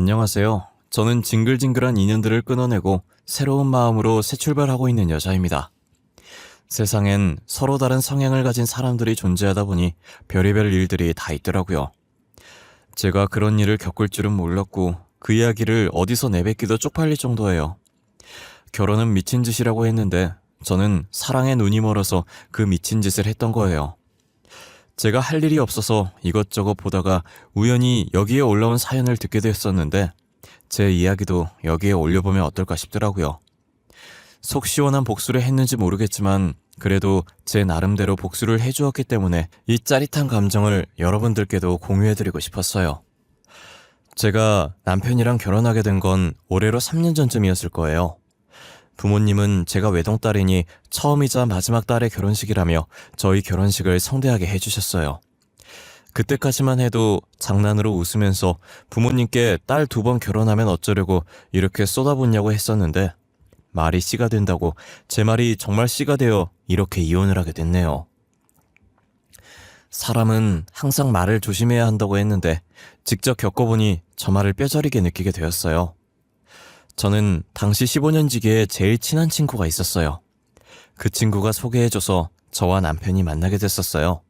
안녕하세요. 저는 징글징글한 인연들을 끊어내고 새로운 마음으로 새 출발하고 있는 여자입니다. 세상엔 서로 다른 성향을 가진 사람들이 존재하다 보니 별의별 일들이 다 있더라고요. 제가 그런 일을 겪을 줄은 몰랐고 그 이야기를 어디서 내뱉기도 쪽팔릴 정도예요. 결혼은 미친 짓이라고 했는데 저는 사랑에 눈이 멀어서 그 미친 짓을 했던 거예요. 제가 할 일이 없어서 이것저것 보다가 우연히 여기에 올라온 사연을 듣게 됐었는데 제 이야기도 여기에 올려보면 어떨까 싶더라고요. 속 시원한 복수를 했는지 모르겠지만 그래도 제 나름대로 복수를 해주었기 때문에 이 짜릿한 감정을 여러분들께도 공유해드리고 싶었어요. 제가 남편이랑 결혼하게 된 건 올해로 3년 전쯤이었을 거예요. 부모님은 제가 외동딸이니 처음이자 마지막 딸의 결혼식이라며 저희 결혼식을 성대하게 해주셨어요. 그때까지만 해도 장난으로 웃으면서 부모님께 딸 2번 결혼하면 어쩌려고 이렇게 쏟아붓냐고 했었는데 말이 씨가 된다고 제 말이 정말 씨가 되어 이렇게 이혼을 하게 됐네요. 사람은 항상 말을 조심해야 한다고 했는데 직접 겪어보니 저 말을 뼈저리게 느끼게 되었어요. 저는 당시 15년지기에 제일 친한 친구가 있었어요. 그 친구가 소개해줘서 저와 남편이 만나게 됐었어요.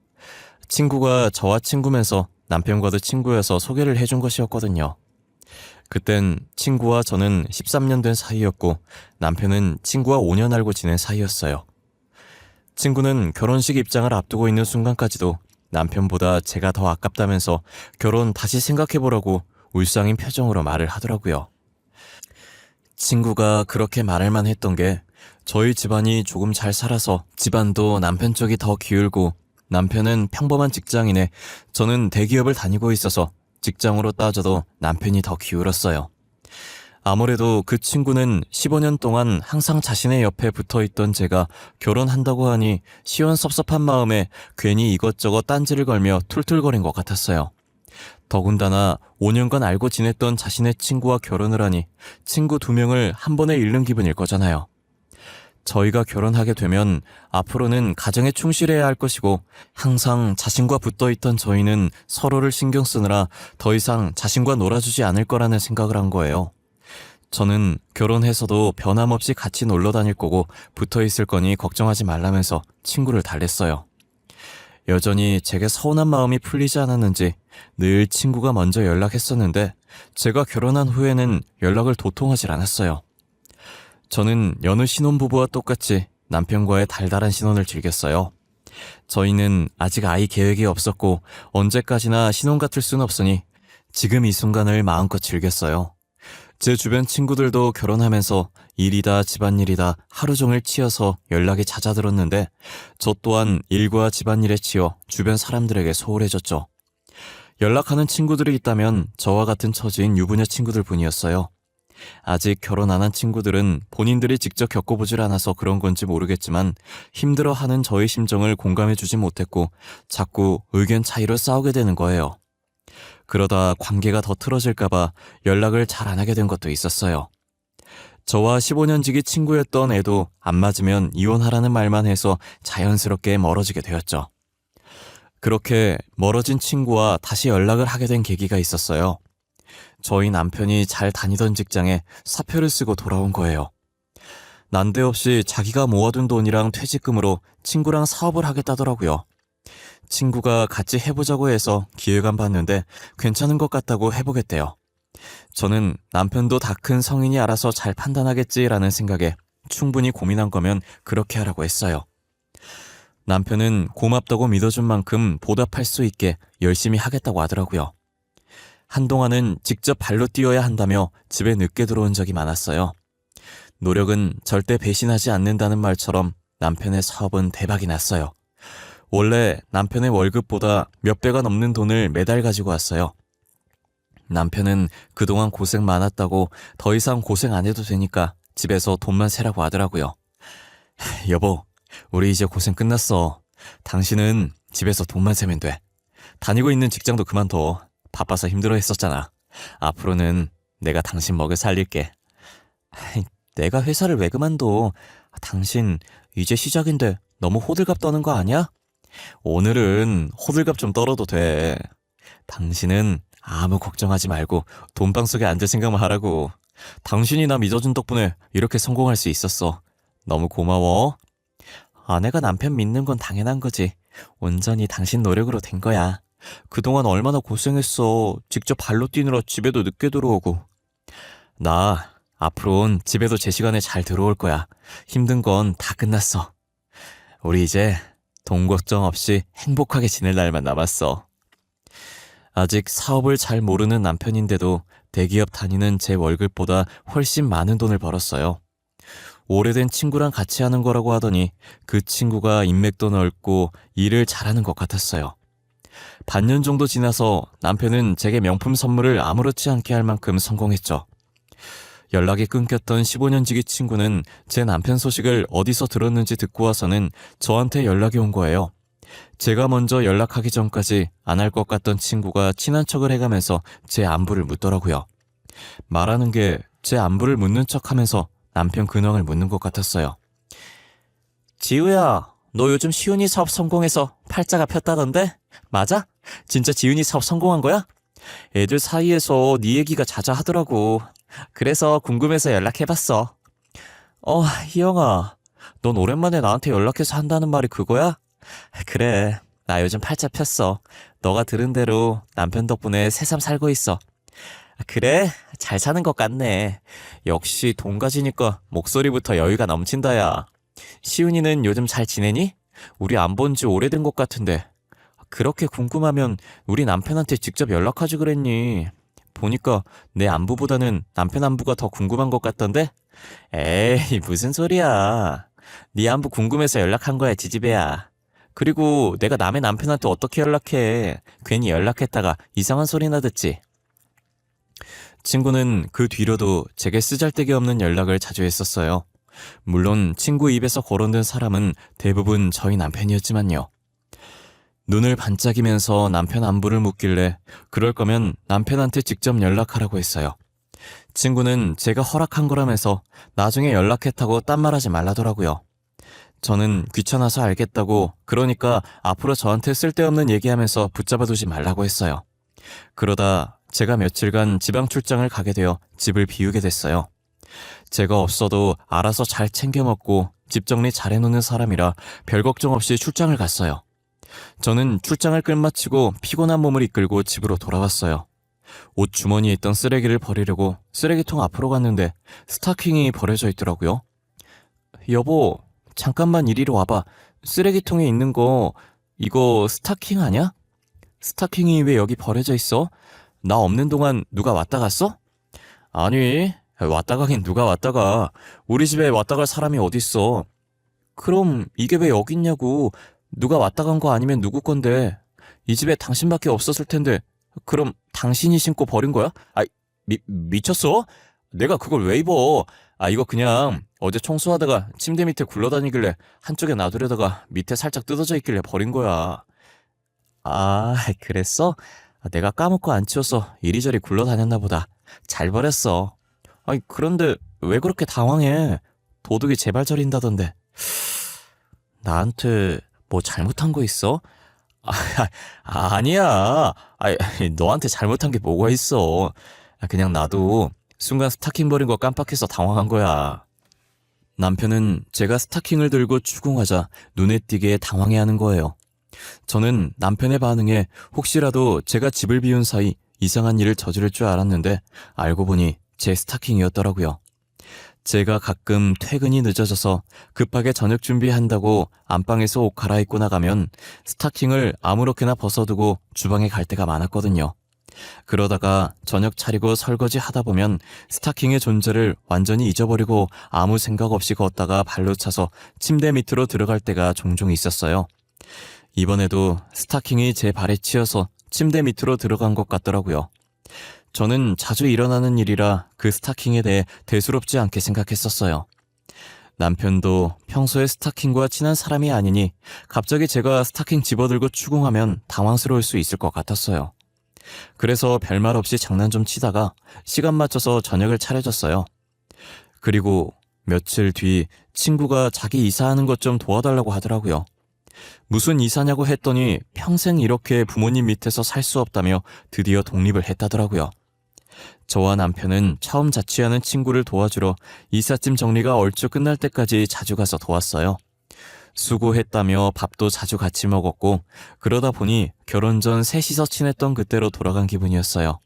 친구가 저와 친구면서 남편과도 친구여서 소개를 해준 것이었거든요. 그땐 친구와 저는 13년 된 사이였고 남편은 친구와 5년 알고 지낸 사이였어요. 친구는 결혼식 입장을 앞두고 있는 순간까지도 남편보다 제가 더 아깝다면서 결혼 다시 생각해보라고 울상인 표정으로 말을 하더라고요. 친구가 그렇게 말할만 했던 게 저희 집안이 조금 잘 살아서 집안도 남편 쪽이 더 기울고 남편은 평범한 직장인에 저는 대기업을 다니고 있어서 직장으로 따져도 남편이 더 기울었어요. 아무래도 그 친구는 15년 동안 항상 자신의 옆에 붙어있던 제가 결혼한다고 하니 시원섭섭한 마음에 괜히 이것저것 딴지를 걸며 툴툴거린 것 같았어요. 더군다나 5년간 알고 지냈던 자신의 친구와 결혼을 하니 친구 2명을 한 번에 잃는 기분일 거잖아요. 저희가 결혼하게 되면 앞으로는 가정에 충실해야 할 것이고 항상 자신과 붙어있던 저희는 서로를 신경 쓰느라 더 이상 자신과 놀아주지 않을 거라는 생각을 한 거예요. 저는 결혼해서도 변함없이 같이 놀러 다닐 거고 붙어있을 거니 걱정하지 말라면서 친구를 달랬어요. 여전히 제게 서운한 마음이 풀리지 않았는지 늘 친구가 먼저 연락했었는데 제가 결혼한 후에는 연락을 도통하질 않았어요. 저는 여느 신혼부부와 똑같이 남편과의 달달한 신혼을 즐겼어요. 저희는 아직 아이 계획이 없었고 언제까지나 신혼 같을 순 없으니 지금 이 순간을 마음껏 즐겼어요. 제 주변 친구들도 결혼하면서 일이다 집안일이다 하루 종일 치여서 연락이 잦아들었는데 저 또한 일과 집안일에 치여 주변 사람들에게 소홀해졌죠. 연락하는 친구들이 있다면 저와 같은 처지인 유부녀 친구들 뿐이었어요. 아직 결혼 안 한 친구들은 본인들이 직접 겪어보질 않아서 그런 건지 모르겠지만 힘들어하는 저의 심정을 공감해주지 못했고 자꾸 의견 차이로 싸우게 되는 거예요. 그러다 관계가 더 틀어질까봐 연락을 잘 안 하게 된 것도 있었어요. 저와 15년지기 친구였던 애도 안 맞으면 이혼하라는 말만 해서 자연스럽게 멀어지게 되었죠. 그렇게 멀어진 친구와 다시 연락을 하게 된 계기가 있었어요. 저희 남편이 잘 다니던 직장에 사표를 쓰고 돌아온 거예요. 난데없이 자기가 모아둔 돈이랑 퇴직금으로 친구랑 사업을 하겠다더라고요. 친구가 같이 해보자고 해서 기획안 봤는데 괜찮은 것 같다고 해보겠대요. 저는 남편도 다 큰 성인이 알아서 잘 판단하겠지라는 생각에 충분히 고민한 거면 그렇게 하라고 했어요. 남편은 고맙다고 믿어준 만큼 보답할 수 있게 열심히 하겠다고 하더라고요. 한동안은 직접 발로 뛰어야 한다며 집에 늦게 들어온 적이 많았어요. 노력은 절대 배신하지 않는다는 말처럼 남편의 사업은 대박이 났어요. 원래 남편의 월급보다 몇 배가 넘는 돈을 매달 가지고 왔어요. 남편은 그동안 고생 많았다고 더 이상 고생 안 해도 되니까 집에서 돈만 세라고 하더라고요. 여보, 우리 이제 고생 끝났어. 당신은 집에서 돈만 세면 돼. 다니고 있는 직장도 그만둬. 바빠서 힘들어 했었잖아. 앞으로는 내가 당신 먹여 살릴게. 내가 회사를 왜 그만둬? 당신 이제 시작인데 너무 호들갑 떠는 거 아니야? 오늘은 호들갑 좀 떨어도 돼. 당신은 아무 걱정하지 말고 돈방 속에 앉을 생각만 하라고. 당신이 나 믿어준 덕분에 이렇게 성공할 수 있었어. 너무 고마워. 아내가 남편 믿는 건 당연한 거지. 온전히 당신 노력으로 된 거야. 그동안 얼마나 고생했어. 직접 발로 뛰느라 집에도 늦게 들어오고. 나 앞으로는 집에도 제 시간에 잘 들어올 거야. 힘든 건 다 끝났어. 우리 이제 돈 걱정 없이 행복하게 지낼 날만 남았어. 아직 사업을 잘 모르는 남편인데도 대기업 다니는 제 월급보다 훨씬 많은 돈을 벌었어요. 오래된 친구랑 같이 하는 거라고 하더니 그 친구가 인맥도 넓고 일을 잘하는 것 같았어요. 반년 정도 지나서 남편은 제게 명품 선물을 아무렇지 않게 할 만큼 성공했죠. 연락이 끊겼던 15년 지기 친구는 제 남편 소식을 어디서 들었는지 듣고 와서는 저한테 연락이 온 거예요. 제가 먼저 연락하기 전까지 안 할 것 같던 친구가 친한 척을 해가면서 제 안부를 묻더라고요. 말하는 게 제 안부를 묻는 척하면서 남편 근황을 묻는 것 같았어요. 지우야, 너 요즘 시윤이 사업 성공해서 팔자가 폈다던데? 맞아? 진짜 지윤이 사업 성공한 거야? 애들 사이에서 네 얘기가 자자하더라고. 그래서 궁금해서 연락해봤어. 희영아, 넌 오랜만에 나한테 연락해서 한다는 말이 그거야? 그래, 나 요즘 팔자 폈어. 너가 들은 대로 남편 덕분에 새삼 살고 있어. 그래? 잘 사는 것 같네. 역시 돈 가지니까 목소리부터 여유가 넘친다, 야. 시윤이는 요즘 잘 지내니? 우리 안 본 지 오래된 것 같은데. 그렇게 궁금하면 우리 남편한테 직접 연락하지 그랬니? 보니까 내 안부보다는 남편 안부가 더 궁금한 것 같던데? 에이, 무슨 소리야. 네 안부 궁금해서 연락한 거야, 지지배야. 그리고 내가 남의 남편한테 어떻게 연락해. 괜히 연락했다가 이상한 소리나 듣지. 친구는 그 뒤로도 제게 쓰잘데기 없는 연락을 자주 했었어요. 물론 친구 입에서 거론된 사람은 대부분 저희 남편이었지만요. 눈을 반짝이면서 남편 안부를 묻길래 그럴 거면 남편한테 직접 연락하라고 했어요. 친구는 제가 허락한 거라면서 나중에 연락했다고 딴말하지 말라더라고요. 저는 귀찮아서 알겠다고, 그러니까 앞으로 저한테 쓸데없는 얘기하면서 붙잡아두지 말라고 했어요. 그러다 제가 며칠간 지방 출장을 가게 되어 집을 비우게 됐어요. 제가 없어도 알아서 잘 챙겨 먹고 집 정리 잘 해놓는 사람이라 별 걱정 없이 출장을 갔어요. 저는 출장을 끝마치고 피곤한 몸을 이끌고 집으로 돌아왔어요. 옷 주머니에 있던 쓰레기를 버리려고 쓰레기통 앞으로 갔는데 스타킹이 버려져 있더라고요. 여보, 잠깐만 이리로 와봐. 쓰레기통에 있는 거 이거 스타킹 아니야? 스타킹이 왜 여기 버려져 있어? 나 없는 동안 누가 왔다 갔어? 아니, 왔다 가긴 누가 왔다 가. 우리 집에 왔다 갈 사람이 어딨어. 그럼 이게 왜 여기 있냐고. 누가 왔다 간 거 아니면 누구 건데. 이 집에 당신밖에 없었을 텐데. 그럼 당신이 신고 버린 거야? 미쳤어? 내가 그걸 왜 입어? 이거 그냥 어제 청소하다가 침대 밑에 굴러다니길래 한쪽에 놔두려다가 밑에 살짝 뜯어져 있길래 버린 거야. 그랬어? 내가 까먹고 안 치워서 이리저리 굴러다녔나 보다. 잘 버렸어. 그런데 왜 그렇게 당황해? 도둑이 제발 저린다던데. 나한테 뭐 잘못한 거 있어? 아니야. 너한테 잘못한 게 뭐가 있어. 그냥 나도 순간 스타킹 버린 거 깜빡해서 당황한 거야. 남편은 제가 스타킹을 들고 추궁하자 눈에 띄게 당황해하는 거예요. 저는 남편의 반응에 혹시라도 제가 집을 비운 사이 이상한 일을 저지를 줄 알았는데 알고 보니 제 스타킹이었더라고요. 제가 가끔 퇴근이 늦어져서 급하게 저녁 준비한다고 안방에서 옷 갈아입고 나가면 스타킹을 아무렇게나 벗어두고 주방에 갈 때가 많았거든요. 그러다가 저녁 차리고 설거지 하다 보면 스타킹의 존재를 완전히 잊어버리고 아무 생각 없이 걷다가 발로 차서 침대 밑으로 들어갈 때가 종종 있었어요. 이번에도 스타킹이 제 발에 치여서 침대 밑으로 들어간 것 같더라고요. 저는 자주 일어나는 일이라 그 스타킹에 대해 대수롭지 않게 생각했었어요. 남편도 평소에 스타킹과 친한 사람이 아니니 갑자기 제가 스타킹 집어들고 추궁하면 당황스러울 수 있을 것 같았어요. 그래서 별말 없이 장난 좀 치다가 시간 맞춰서 저녁을 차려줬어요. 그리고 며칠 뒤 친구가 자기 이사하는 것 좀 도와달라고 하더라고요. 무슨 이사냐고 했더니 평생 이렇게 부모님 밑에서 살 수 없다며 드디어 독립을 했다더라고요. 저와 남편은 처음 자취하는 친구를 도와주러 이삿짐 정리가 얼추 끝날 때까지 자주 가서 도왔어요. 수고했다며 밥도 자주 같이 먹었고 그러다 보니 결혼 전 셋이서 친했던 그때로 돌아간 기분이었어요.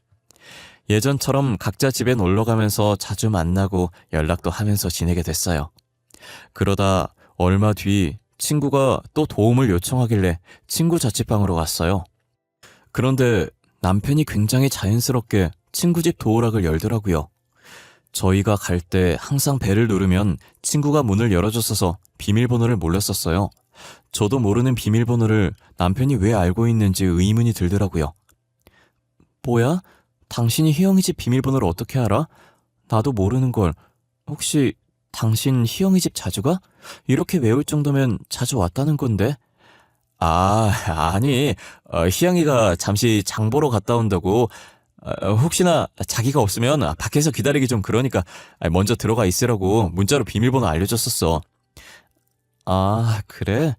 예전처럼 각자 집에 놀러 가면서 자주 만나고 연락도 하면서 지내게 됐어요. 그러다 얼마 뒤 친구가 또 도움을 요청하길래 친구 자취방으로 갔어요. 그런데 남편이 굉장히 자연스럽게 친구 집 도어락을 열더라고요. 저희가 갈 때 항상 벨을 누르면 친구가 문을 열어줬어서 비밀번호를 몰랐었어요. 저도 모르는 비밀번호를 남편이 왜 알고 있는지 의문이 들더라고요. 뭐야? 당신이 희영이 집 비밀번호를 어떻게 알아? 나도 모르는 걸. 혹시 당신 희영이 집 자주 가? 이렇게 외울 정도면 자주 왔다는 건데. 아니, 희영이가 잠시 장 보러 갔다 온다고. 혹시나 자기가 없으면 밖에서 기다리기 좀 그러니까 먼저 들어가 있으라고 문자로 비밀번호 알려줬었어. 아, 그래?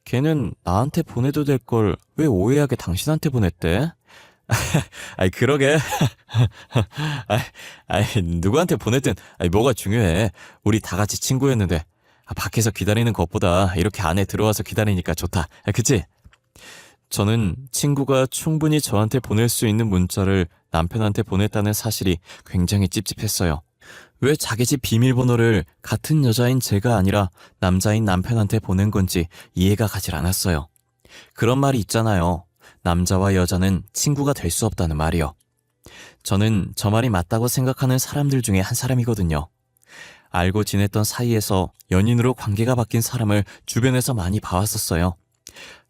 걔는 나한테 보내도 될 걸 왜 오해하게 당신한테 보냈대? 그러게. 누구한테 보냈든 뭐가 중요해. 우리 다 같이 친구였는데 밖에서 기다리는 것보다 이렇게 안에 들어와서 기다리니까 좋다. 그치? 저는 친구가 충분히 저한테 보낼 수 있는 문자를 남편한테 보냈다는 사실이 굉장히 찝찝했어요. 왜 자기 집 비밀번호를 같은 여자인 제가 아니라 남자인 남편한테 보낸 건지 이해가 가질 않았어요. 그런 말이 있잖아요. 남자와 여자는 친구가 될 수 없다는 말이요. 저는 저 말이 맞다고 생각하는 사람들 중에 한 사람이거든요. 알고 지냈던 사이에서 연인으로 관계가 바뀐 사람을 주변에서 많이 봐왔었어요.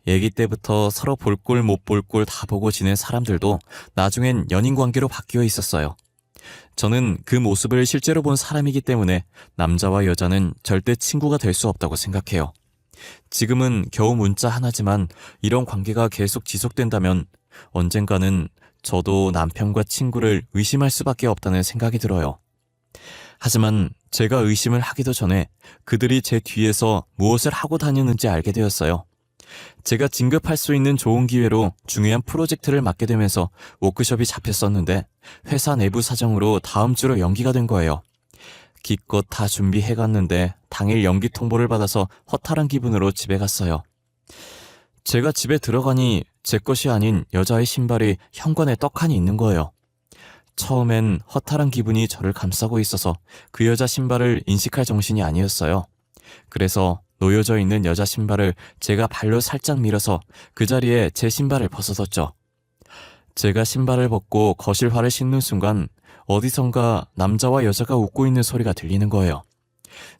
얘기 때부터 서로 볼 꼴 못 볼 꼴 다 보고 지낸 사람들도 나중엔 연인 관계로 바뀌어 있었어요. 저는 그 모습을 실제로 본 사람이기 때문에 남자와 여자는 절대 친구가 될 수 없다고 생각해요. 지금은 겨우 문자 하나지만 이런 관계가 계속 지속된다면 언젠가는 저도 남편과 친구를 의심할 수밖에 없다는 생각이 들어요. 하지만 제가 의심을 하기도 전에 그들이 제 뒤에서 무엇을 하고 다니는지 알게 되었어요. 제가 진급할 수 있는 좋은 기회로 중요한 프로젝트를 맡게 되면서 워크숍이 잡혔었는데 회사 내부 사정으로 다음 주로 연기가 된 거예요. 기껏 다 준비해갔는데 당일 연기 통보를 받아서 허탈한 기분으로 집에 갔어요. 제가 집에 들어가니 제 것이 아닌 여자의 신발이 현관에 떡하니 있는 거예요. 처음엔 허탈한 기분이 저를 감싸고 있어서 그 여자 신발을 인식할 정신이 아니었어요. 그래서 놓여져 있는 여자 신발을 제가 발로 살짝 밀어서 그 자리에 제 신발을 벗어뒀죠. 제가 신발을 벗고 거실화를 씻는 순간 어디선가 남자와 여자가 웃고 있는 소리가 들리는 거예요.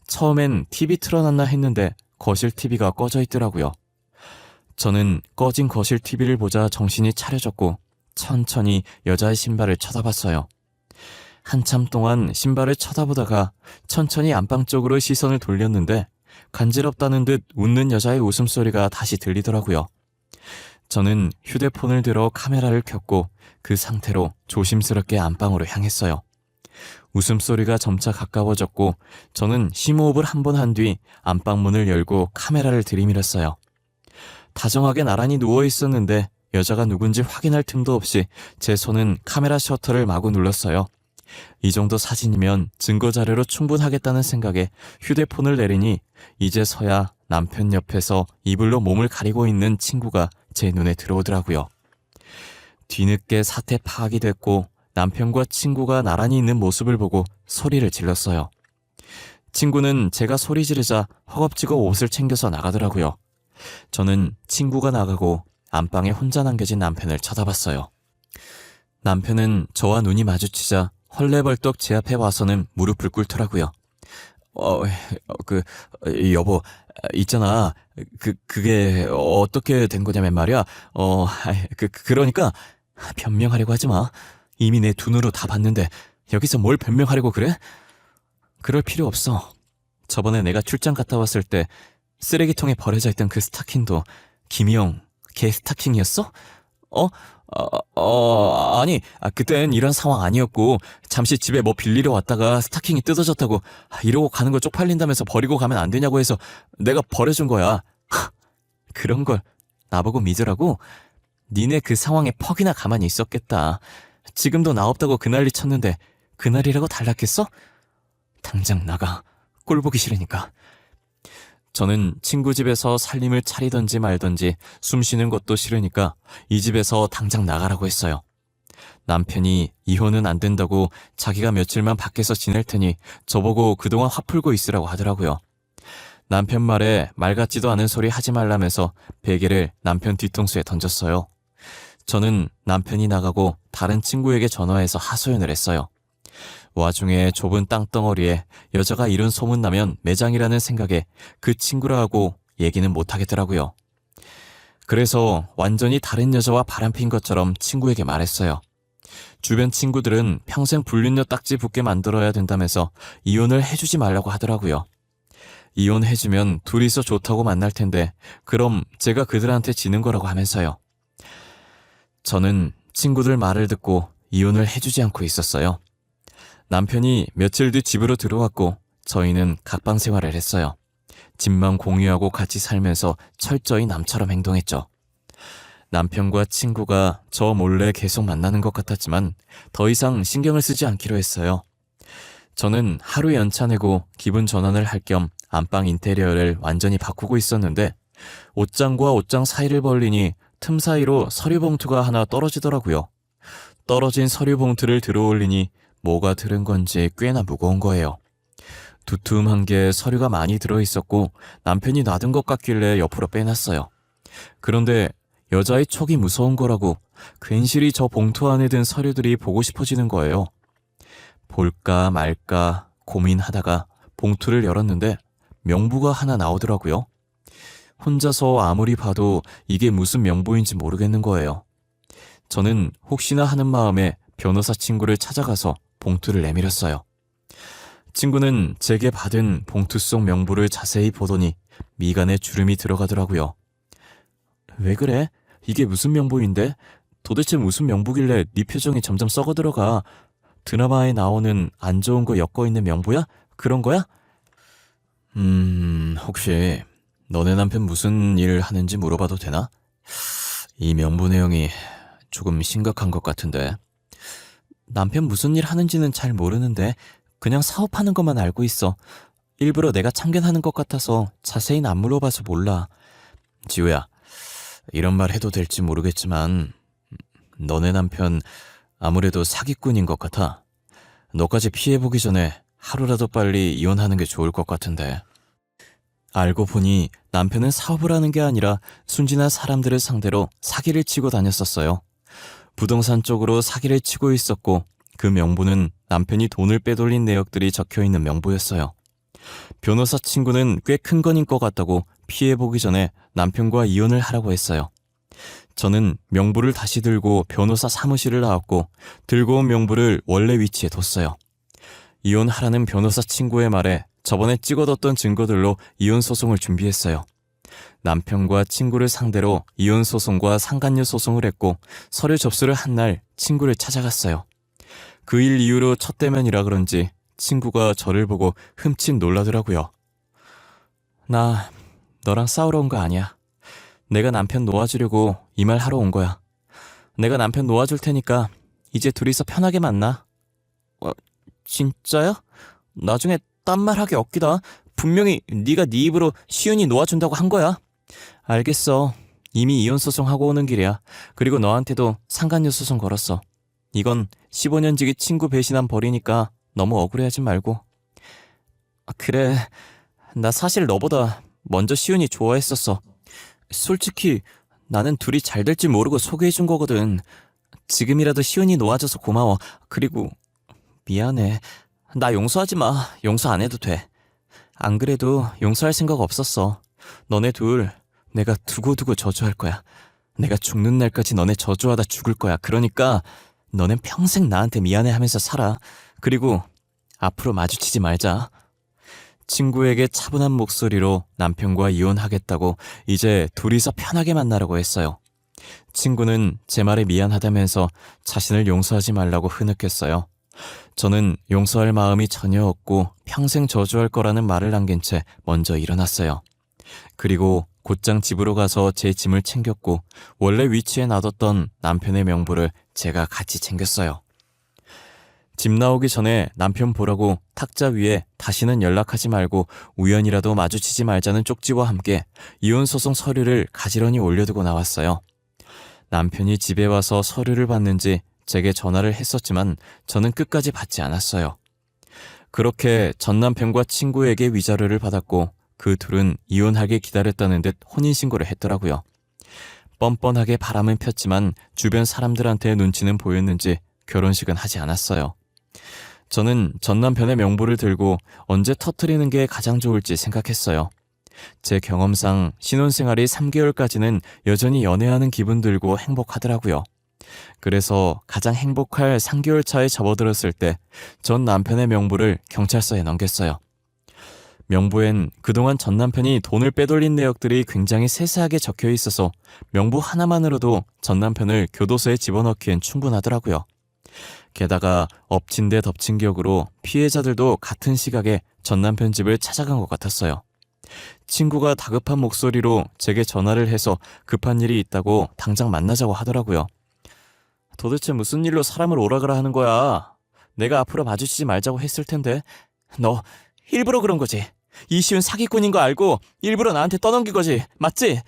처음엔 TV 틀어놨나 했는데 거실 TV가 꺼져 있더라고요. 저는 꺼진 거실 TV를 보자 정신이 차려졌고 천천히 여자의 신발을 쳐다봤어요. 한참 동안 신발을 쳐다보다가 천천히 안방 쪽으로 시선을 돌렸는데 간지럽다는 듯 웃는 여자의 웃음소리가 다시 들리더라고요. 저는 휴대폰을 들어 카메라를 켰고 그 상태로 조심스럽게 안방으로 향했어요. 웃음소리가 점차 가까워졌고 저는 심호흡을 한 번 한 뒤 안방 문을 열고 카메라를 들이밀었어요. 다정하게 나란히 누워 있었는데 여자가 누군지 확인할 틈도 없이 제 손은 카메라 셔터를 마구 눌렀어요. 이 정도 사진이면 증거자료로 충분하겠다는 생각에 휴대폰을 내리니 이제서야 남편 옆에서 이불로 몸을 가리고 있는 친구가 제 눈에 들어오더라고요. 뒤늦게 사태 파악이 됐고 남편과 친구가 나란히 있는 모습을 보고 소리를 질렀어요. 친구는 제가 소리 지르자 허겁지겁 옷을 챙겨서 나가더라고요. 저는 친구가 나가고 안방에 혼자 남겨진 남편을 쳐다봤어요. 남편은 저와 눈이 마주치자 헐레벌떡 제 앞에 와서는 무릎을 꿇더라고요. 여보, 있잖아. 그게 어떻게 된 거냐면 말이야. 그러니까 변명하려고 하지 마. 이미 내 두 눈으로 다 봤는데 여기서 뭘 변명하려고 그래? 그럴 필요 없어. 저번에 내가 출장 갔다 왔을 때 쓰레기통에 버려져 있던 그 스타킹도 김희영 걔 스타킹이었어? 아니, 그땐 이런 상황 아니었고 잠시 집에 뭐 빌리러 왔다가 스타킹이 뜯어졌다고 이러고 가는 거 쪽팔린다면서 버리고 가면 안 되냐고 해서 내가 버려준 거야. 그런 걸 나보고 믿으라고? 니네 그 상황에 퍽이나 가만히 있었겠다. 지금도 나 없다고 그 난리 쳤는데 그날이라고 달랐겠어? 당장 나가. 꼴 보기 싫으니까. 저는 친구 집에서 살림을 차리던지 말던지 숨 쉬는 것도 싫으니까 이 집에서 당장 나가라고 했어요. 남편이 이혼은 안 된다고 자기가 며칠만 밖에서 지낼 테니 저보고 그동안 화 풀고 있으라고 하더라고요. 남편 말에 말 같지도 않은 소리 하지 말라면서 베개를 남편 뒤통수에 던졌어요. 저는 남편이 나가고 다른 친구에게 전화해서 하소연을 했어요. 와중에 좁은 땅덩어리에 여자가 이런 소문나면 매장이라는 생각에 그 친구라 하고 얘기는 못하겠더라고요. 그래서 완전히 다른 여자와 바람핀 것처럼 친구에게 말했어요. 주변 친구들은 평생 불륜녀 딱지 붙게 만들어야 된다면서 이혼을 해주지 말라고 하더라고요. 이혼해주면 둘이서 좋다고 만날 텐데 그럼 제가 그들한테 지는 거라고 하면서요. 저는 친구들 말을 듣고 이혼을 해주지 않고 있었어요. 남편이 며칠 뒤 집으로 들어왔고 저희는 각방 생활을 했어요. 집만 공유하고 같이 살면서 철저히 남처럼 행동했죠. 남편과 친구가 저 몰래 계속 만나는 것 같았지만 더 이상 신경을 쓰지 않기로 했어요. 저는 하루 연차 내고 기분 전환을 할 겸 안방 인테리어를 완전히 바꾸고 있었는데 옷장과 옷장 사이를 벌리니 틈 사이로 서류 봉투가 하나 떨어지더라고요. 떨어진 서류 봉투를 들어올리니 뭐가 들은 건지 꽤나 무거운 거예요. 두툼한 게 서류가 많이 들어있었고 남편이 놔둔 것 같길래 옆으로 빼놨어요. 그런데 여자의 촉이 무서운 거라고 괜시리 저 봉투 안에 든 서류들이 보고 싶어지는 거예요. 볼까 말까 고민하다가 봉투를 열었는데 명부가 하나 나오더라고요. 혼자서 아무리 봐도 이게 무슨 명부인지 모르겠는 거예요. 저는 혹시나 하는 마음에 변호사 친구를 찾아가서 봉투를 내밀었어요. 친구는 제게 받은 봉투 속 명부를 자세히 보더니 미간에 주름이 들어가더라고요. 왜 그래? 이게 무슨 명부인데? 도대체 무슨 명부길래 네 표정이 점점 썩어들어가? 드라마에 나오는 안 좋은 거 엮어 있는 명부야? 그런 거야? 혹시 너네 남편 무슨 일을 하는지 물어봐도 되나? 이 명부 내용이 조금 심각한 것 같은데. 남편 무슨 일 하는지는 잘 모르는데 그냥 사업하는 것만 알고 있어. 일부러 내가 참견하는 것 같아서 자세히는 안 물어봐서 몰라. 지우야, 이런 말 해도 될지 모르겠지만 너네 남편 아무래도 사기꾼인 것 같아. 너까지 피해보기 전에 하루라도 빨리 이혼하는 게 좋을 것 같은데. 알고 보니 남편은 사업을 하는 게 아니라 순진한 사람들을 상대로 사기를 치고 다녔었어요. 부동산 쪽으로 사기를 치고 있었고 그 명부는 남편이 돈을 빼돌린 내역들이 적혀있는 명부였어요. 변호사 친구는 꽤 큰 건인 것 같다고 피해보기 전에 남편과 이혼을 하라고 했어요. 저는 명부를 다시 들고 변호사 사무실을 나왔고 들고 온 명부를 원래 위치에 뒀어요. 이혼하라는 변호사 친구의 말에 저번에 찍어뒀던 증거들로 이혼 소송을 준비했어요. 남편과 친구를 상대로 이혼 소송과 상간녀 소송을 했고 서류 접수를 한 날 친구를 찾아갔어요. 그 일 이후로 첫 대면이라 그런지 친구가 저를 보고 흠칫 놀라더라고요. 나 너랑 싸우러 온 거 아니야. 내가 남편 놓아주려고 이 말 하러 온 거야. 내가 남편 놓아줄 테니까 이제 둘이서 편하게 만나. 진짜야? 나중에 딴 말 하기 없기다. 분명히 네가 네 입으로 시은이 놓아준다고 한 거야. 알겠어. 이미 이혼 소송하고 오는 길이야. 그리고 너한테도 상간녀 소송 걸었어. 이건 15년 지기 친구 배신한 벌이니까 너무 억울해하지 말고. 그래, 나 사실 너보다 먼저 시은이 좋아했었어. 솔직히 나는 둘이 잘 될지 모르고 소개해준 거거든. 지금이라도 시은이 놓아줘서 고마워. 그리고 미안해. 나 용서하지 마. 용서 안 해도 돼. 안 그래도 용서할 생각 없었어. 너네 둘 내가 두고두고 저주할 거야. 내가 죽는 날까지 너네 저주하다 죽을 거야. 그러니까 너넨 평생 나한테 미안해하면서 살아. 그리고 앞으로 마주치지 말자. 친구에게 차분한 목소리로 남편과 이혼하겠다고 이제 둘이서 편하게 만나라고 했어요. 친구는 제 말에 미안하다면서 자신을 용서하지 말라고 흐느꼈어요. 저는 용서할 마음이 전혀 없고 평생 저주할 거라는 말을 남긴 채 먼저 일어났어요. 그리고 곧장 집으로 가서 제 짐을 챙겼고 원래 위치에 놔뒀던 남편의 명부를 제가 같이 챙겼어요. 집 나오기 전에 남편 보라고 탁자 위에 다시는 연락하지 말고 우연이라도 마주치지 말자는 쪽지와 함께 이혼소송 서류를 가지런히 올려두고 나왔어요. 남편이 집에 와서 서류를 받는지 제게 전화를 했었지만 저는 끝까지 받지 않았어요. 그렇게 전 남편과 친구에게 위자료를 받았고 그 둘은 이혼하길 기다렸다는 듯 혼인신고를 했더라고요. 뻔뻔하게 바람은 폈지만 주변 사람들한테 눈치는 보였는지 결혼식은 하지 않았어요. 저는 전 남편의 명부를 들고 언제 터뜨리는 게 가장 좋을지 생각했어요. 제 경험상 신혼생활이 3개월까지는 여전히 연애하는 기분 들고 행복하더라고요. 그래서 가장 행복할 3개월 차에 접어들었을 때 전 남편의 명부를 경찰서에 넘겼어요. 명부엔 그동안 전 남편이 돈을 빼돌린 내역들이 굉장히 세세하게 적혀 있어서 명부 하나만으로도 전 남편을 교도소에 집어넣기엔 충분하더라고요. 게다가 엎친 데 덮친 격으로 피해자들도 같은 시각에 전 남편 집을 찾아간 것 같았어요. 친구가 다급한 목소리로 제게 전화를 해서 급한 일이 있다고 당장 만나자고 하더라고요. 도대체 무슨 일로 사람을 오라가라 하는 거야? 내가 앞으로 마주치지 말자고 했을 텐데. 너 일부러 그런 거지? 이시훈 사기꾼인 거 알고 일부러 나한테 떠넘긴 거지? 맞지?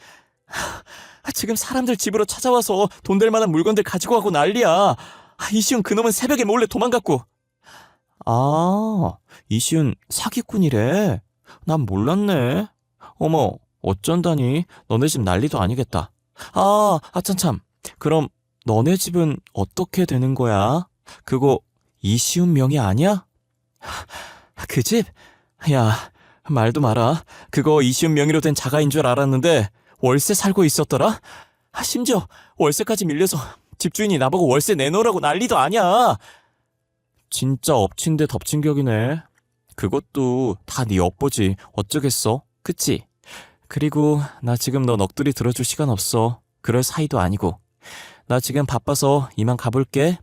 지금 사람들 집으로 찾아와서 돈 될 만한 물건들 가지고 가고 난리야. 이시훈 그놈은 새벽에 몰래 도망갔고. 아, 이시훈 사기꾼이래. 난 몰랐네. 어머, 어쩐다니. 너네 집 난리도 아니겠다. 아참참. 그럼 너네 집은 어떻게 되는 거야? 그거 이시훈 명의 아니야? 그 집? 야, 말도 마라. 그거 이시훈 명의로 된 자가인 줄 알았는데 월세 살고 있었더라? 심지어 월세까지 밀려서 집주인이 나보고 월세 내놓으라고 난리도 아니야. 진짜 엎친 데 덮친 격이네. 그것도 다 네 업보지. 어쩌겠어. 그치? 그리고 나 지금 너 넋두리 들어줄 시간 없어. 그럴 사이도 아니고. 나 지금 바빠서 이만 가볼게.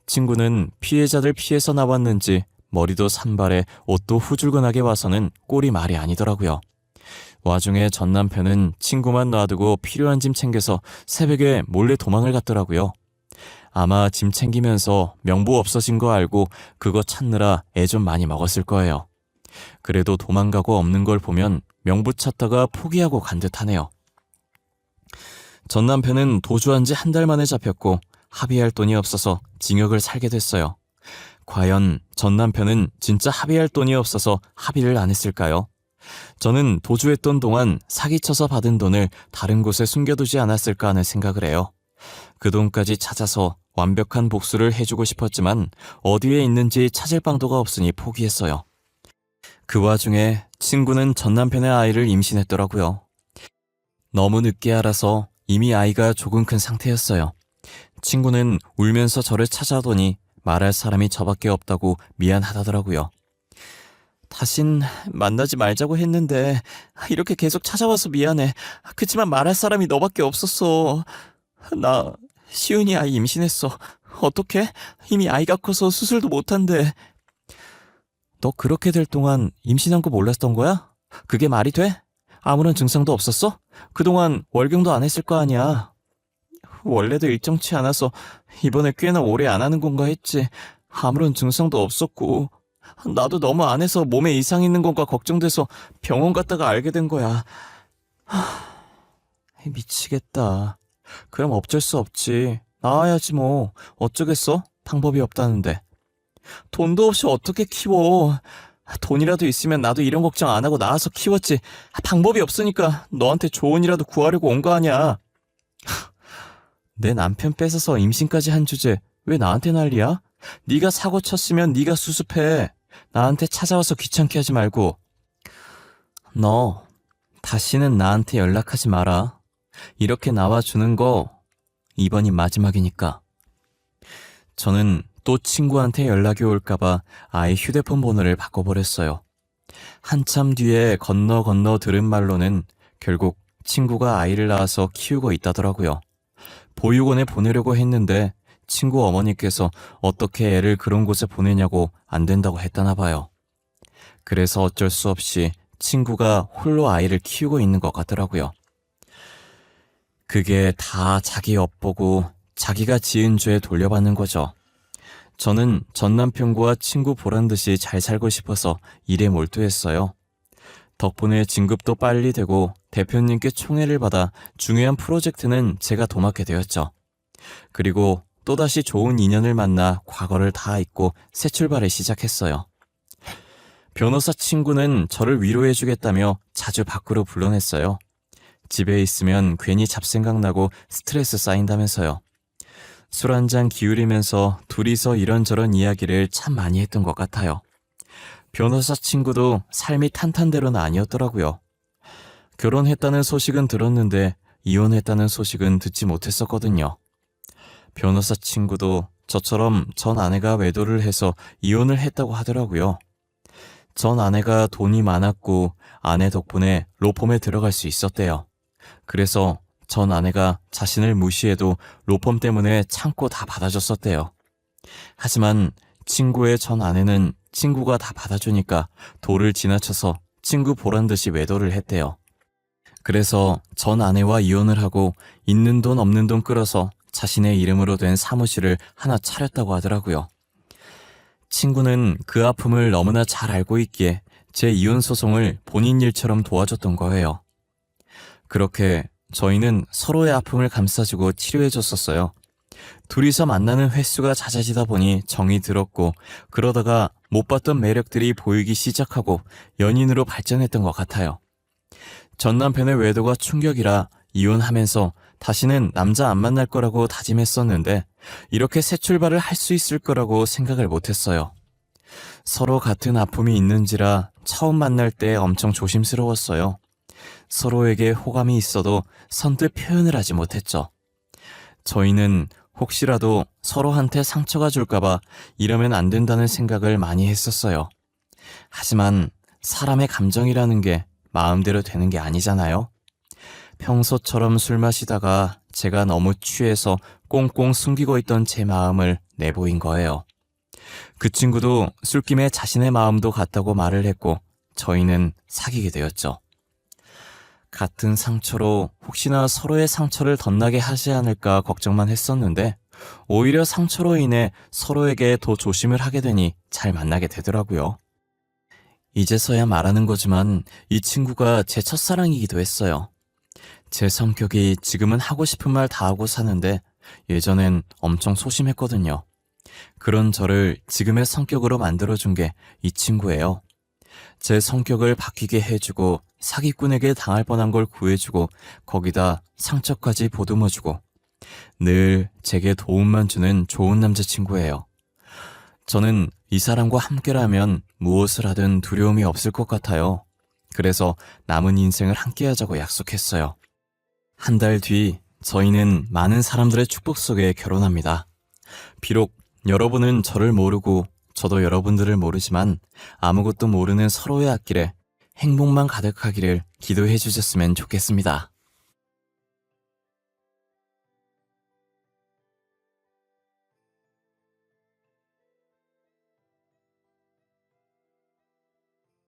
친구는 피해자들 피해서 나왔는지 머리도 산발에 옷도 후줄근하게 와서는 꼴이 말이 아니더라고요. 와중에 전 남편은 친구만 놔두고 필요한 짐 챙겨서 새벽에 몰래 도망을 갔더라고요. 아마 짐 챙기면서 명부 없어진 거 알고 그거 찾느라 애 좀 많이 먹었을 거예요. 그래도 도망가고 없는 걸 보면 명부 찾다가 포기하고 간 듯하네요. 전 남편은 도주한 지 한 달 만에 잡혔고 합의할 돈이 없어서 징역을 살게 됐어요. 과연 전 남편은 진짜 합의할 돈이 없어서 합의를 안 했을까요? 저는 도주했던 동안 사기쳐서 받은 돈을 다른 곳에 숨겨두지 않았을까 하는 생각을 해요. 그 돈까지 찾아서 완벽한 복수를 해주고 싶었지만 어디에 있는지 찾을 방도가 없으니 포기했어요. 그 와중에 친구는 전 남편의 아이를 임신했더라고요. 너무 늦게 알아서 이미 아이가 조금 큰 상태였어요. 친구는 울면서 저를 찾아오더니 말할 사람이 저밖에 없다고 미안하다더라고요. 다신 만나지 말자고 했는데 이렇게 계속 찾아와서 미안해. 그치만 말할 사람이 너밖에 없었어. 나 시은이 아이 임신했어. 어떡해? 이미 아이가 커서 수술도 못한대. 너 그렇게 될 동안 임신한 거 몰랐던 거야? 그게 말이 돼? 아무런 증상도 없었어? 그동안 월경도 안 했을 거 아니야. 원래도 일정치 않아서 이번에 꽤나 오래 안 하는 건가 했지. 아무런 증상도 없었고 나도 너무 안 해서 몸에 이상 있는 건가 걱정돼서 병원 갔다가 알게 된 거야. 미치겠다. 그럼 어쩔 수 없지. 나와야지 뭐. 어쩌겠어? 방법이 없다는데. 돈도 없이 어떻게 키워. 돈이라도 있으면 나도 이런 걱정 안 하고 나와서 키웠지. 방법이 없으니까 너한테 조언이라도 구하려고 온 거 아니야. 내 남편 뺏어서 임신까지 한 주제 왜 나한테 난리야? 네가 사고 쳤으면 네가 수습해. 나한테 찾아와서 귀찮게 하지 말고. 너 다시는 나한테 연락하지 마라. 이렇게 나와주는 거 이번이 마지막이니까. 저는 또 친구한테 연락이 올까봐 아예 휴대폰 번호를 바꿔버렸어요. 한참 뒤에 건너 들은 말로는 결국 친구가 아이를 낳아서 키우고 있다더라고요. 보육원에 보내려고 했는데 친구 어머니께서 어떻게 애를 그런 곳에 보내냐고 안 된다고 했다나 봐요. 그래서 어쩔 수 없이 친구가 홀로 아이를 키우고 있는 것 같더라고요. 그게 다 자기 엿보고 자기가 지은 죄 돌려받는 거죠. 저는 전 남편과 친구 보란 듯이 잘 살고 싶어서 일에 몰두했어요. 덕분에 진급도 빨리 되고 대표님께 총애를 받아 중요한 프로젝트는 제가 도맡게 되었죠. 그리고 또다시 좋은 인연을 만나 과거를 다 잊고 새 출발을 시작했어요. 변호사 친구는 저를 위로해주겠다며 자주 밖으로 불러냈어요. 집에 있으면 괜히 잡생각나고 스트레스 쌓인다면서요. 술 한잔 기울이면서 둘이서 이런저런 이야기를 참 많이 했던 것 같아요. 변호사 친구도 삶이 탄탄대로는 아니었더라고요. 결혼했다는 소식은 들었는데 이혼했다는 소식은 듣지 못했었거든요. 변호사 친구도 저처럼 전 아내가 외도를 해서 이혼을 했다고 하더라고요. 전 아내가 돈이 많았고 아내 덕분에 로펌에 들어갈 수 있었대요. 그래서 전 아내가 자신을 무시해도 로펌 때문에 참고 다 받아줬었대요. 하지만 친구의 전 아내는 친구가 다 받아주니까 도를 지나쳐서 친구 보란 듯이 외도를 했대요. 그래서 전 아내와 이혼을 하고 있는 돈 없는 돈 끌어서 자신의 이름으로 된 사무실을 하나 차렸다고 하더라고요. 친구는 그 아픔을 너무나 잘 알고 있기에 제 이혼 소송을 본인 일처럼 도와줬던 거예요. 그렇게 저희는 서로의 아픔을 감싸주고 치료해줬었어요. 둘이서 만나는 횟수가 잦아지다 보니 정이 들었고 그러다가 못 봤던 매력들이 보이기 시작하고 연인으로 발전했던 것 같아요. 전 남편의 외도가 충격이라 이혼하면서 다시는 남자 안 만날 거라고 다짐했었는데 이렇게 새 출발을 할 수 있을 거라고 생각을 못했어요. 서로 같은 아픔이 있는지라 처음 만날 때 엄청 조심스러웠어요. 서로에게 호감이 있어도 선뜻 표현을 하지 못했죠. 저희는 혹시라도 서로한테 상처가 줄까봐 이러면 안 된다는 생각을 많이 했었어요. 하지만 사람의 감정이라는 게 마음대로 되는 게 아니잖아요. 평소처럼 술 마시다가 제가 너무 취해서 꽁꽁 숨기고 있던 제 마음을 내보인 거예요. 그 친구도 술김에 자신의 마음도 같다고 말을 했고 저희는 사귀게 되었죠. 같은 상처로 혹시나 서로의 상처를 덧나게 하지 않을까 걱정만 했었는데 오히려 상처로 인해 서로에게 더 조심을 하게 되니 잘 만나게 되더라고요. 이제서야 말하는 거지만 이 친구가 제 첫사랑이기도 했어요. 제 성격이 지금은 하고 싶은 말 다 하고 사는데 예전엔 엄청 소심했거든요. 그런 저를 지금의 성격으로 만들어준 게 이 친구예요. 제 성격을 바뀌게 해주고 사기꾼에게 당할 뻔한 걸 구해주고 거기다 상처까지 보듬어주고 늘 제게 도움만 주는 좋은 남자친구예요. 저는 이 사람과 함께라면 무엇을 하든 두려움이 없을 것 같아요. 그래서 남은 인생을 함께하자고 약속했어요. 한 달 뒤 저희는 많은 사람들의 축복 속에 결혼합니다. 비록 여러분은 저를 모르고 저도 여러분들을 모르지만 아무것도 모르는 서로의 앞길에 행복만 가득하기를 기도해 주셨으면 좋겠습니다.